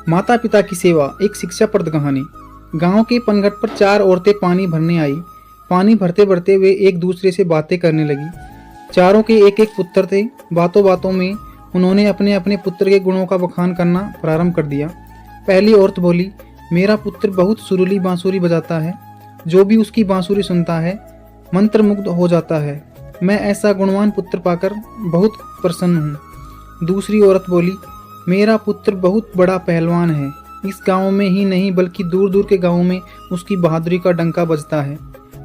माता पिता की सेवा, एक शिक्षाप्रद कहानी। गांव के पनघट पर 4 औरतें पानी भरने आई। पानी भरते भरते वे एक दूसरे से बातें करने लगी। चारों के एक एक पुत्र थे। बातों बातों में उन्होंने अपने अपने पुत्र के गुणों का बखान करना प्रारंभ कर दिया। पहली औरत बोली, मेरा पुत्र बहुत सुरीली बांसुरी बजाता है। जो भी उसकी बांसुरी सुनता है मंत्रमुग्ध हो जाता है। मैं ऐसा गुणवान पुत्र पाकर बहुत प्रसन्न हूँ। दूसरी औरत बोली, मेरा पुत्र बहुत बड़ा पहलवान है। इस गांव में ही नहीं बल्कि दूर दूर के गांवों में उसकी बहादुरी का डंका बजता है।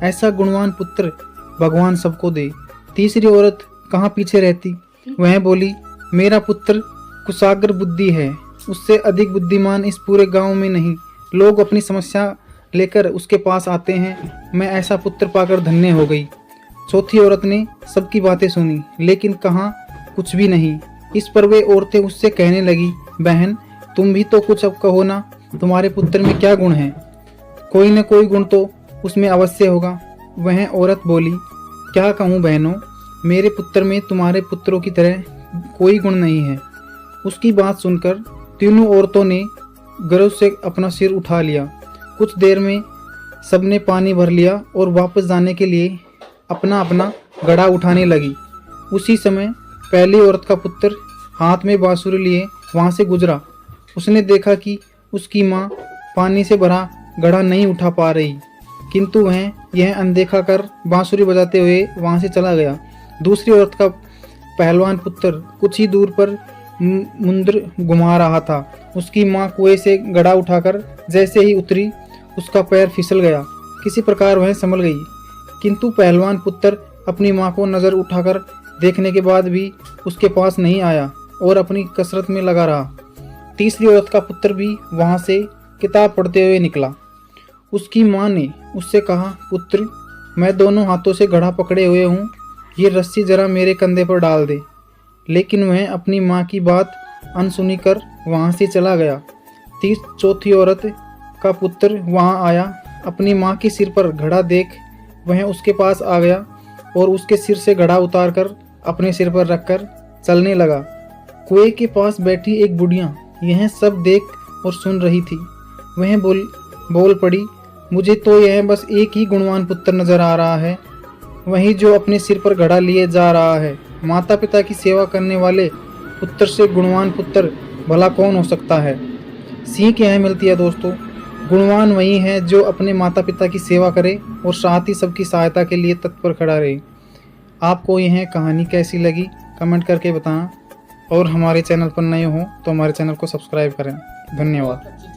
ऐसा गुणवान पुत्र भगवान सबको दे। तीसरी औरत कहाँ पीछे रहती, वह बोली, मेरा पुत्र कुशाग्र बुद्धि है। उससे अधिक बुद्धिमान इस पूरे गांव में नहीं। लोग अपनी समस्या लेकर उसके पास आते हैं। मैं ऐसा पुत्र पाकर धन्य हो गई। चौथी औरत ने सबकी बातें सुनी लेकिन कहा कुछ भी नहीं। इस पर वे औरतें उससे कहने लगी, बहन तुम भी तो कुछ अब कहो ना, तुम्हारे पुत्र में क्या गुण है? कोई न कोई गुण तो उसमें अवश्य होगा। वह औरत बोली, क्या कहूँ बहनों, मेरे पुत्र में तुम्हारे पुत्रों की तरह कोई गुण नहीं है। उसकी बात सुनकर तीनों औरतों ने गर्व से अपना सिर उठा लिया। कुछ देर में सबने पानी भर लिया और वापस जाने के लिए अपना अपना घड़ा उठाने लगी। उसी समय पहली औरत का पुत्र हाथ में बांसुरी लिए वहां से गुजरा। उसने देखा कि उसकी माँ पानी से भरा घड़ा नहीं उठा पा रही, किंतु वह यह अनदेखा कर बांसुरी बजाते हुए वहां से चला गया। दूसरी औरत का पहलवान पुत्र कुछ ही दूर पर मुंद्र घुमा रहा था। उसकी माँ कुएं से घड़ा उठाकर जैसे ही उतरी, उसका पैर फिसल गया। किसी प्रकार वह संभल गई, किंतु पहलवान पुत्र अपनी माँ को नजर उठाकर देखने के बाद भी उसके पास नहीं आया और अपनी कसरत में लगा रहा। तीसरी औरत का पुत्र भी वहां से किताब पढ़ते हुए निकला। उसकी माँ ने उससे कहा, पुत्र मैं दोनों हाथों से घड़ा पकड़े हुए हूँ, ये रस्सी जरा मेरे कंधे पर डाल दे। लेकिन वह अपनी माँ की बात अनसुनी कर वहाँ से चला गया। चौथी औरत का पुत्र वहाँ आया। अपनी माँ के सिर पर घड़ा देख वह उसके पास आ गया और उसके सिर से घड़ा उतारकर अपने सिर पर रखकर चलने लगा। कुएं के पास बैठी एक बुढ़िया यह सब देख और सुन रही थी। वह बोल पड़ी, मुझे तो यह बस एक ही गुणवान पुत्र नजर आ रहा है, वही जो अपने सिर पर घड़ा लिए जा रहा है। माता पिता की सेवा करने वाले पुत्र से गुणवान पुत्र भला कौन हो सकता है? सीख यह मिलती है दोस्तों, गुणवान वही है जो अपने माता पिता की सेवा करे और साथ ही सबकी सहायता के लिए तत्पर खड़ा रहे। आपको यह कहानी कैसी लगी कमेंट करके बताएं और हमारे चैनल पर नए हो तो हमारे चैनल को सब्सक्राइब करें। धन्यवाद।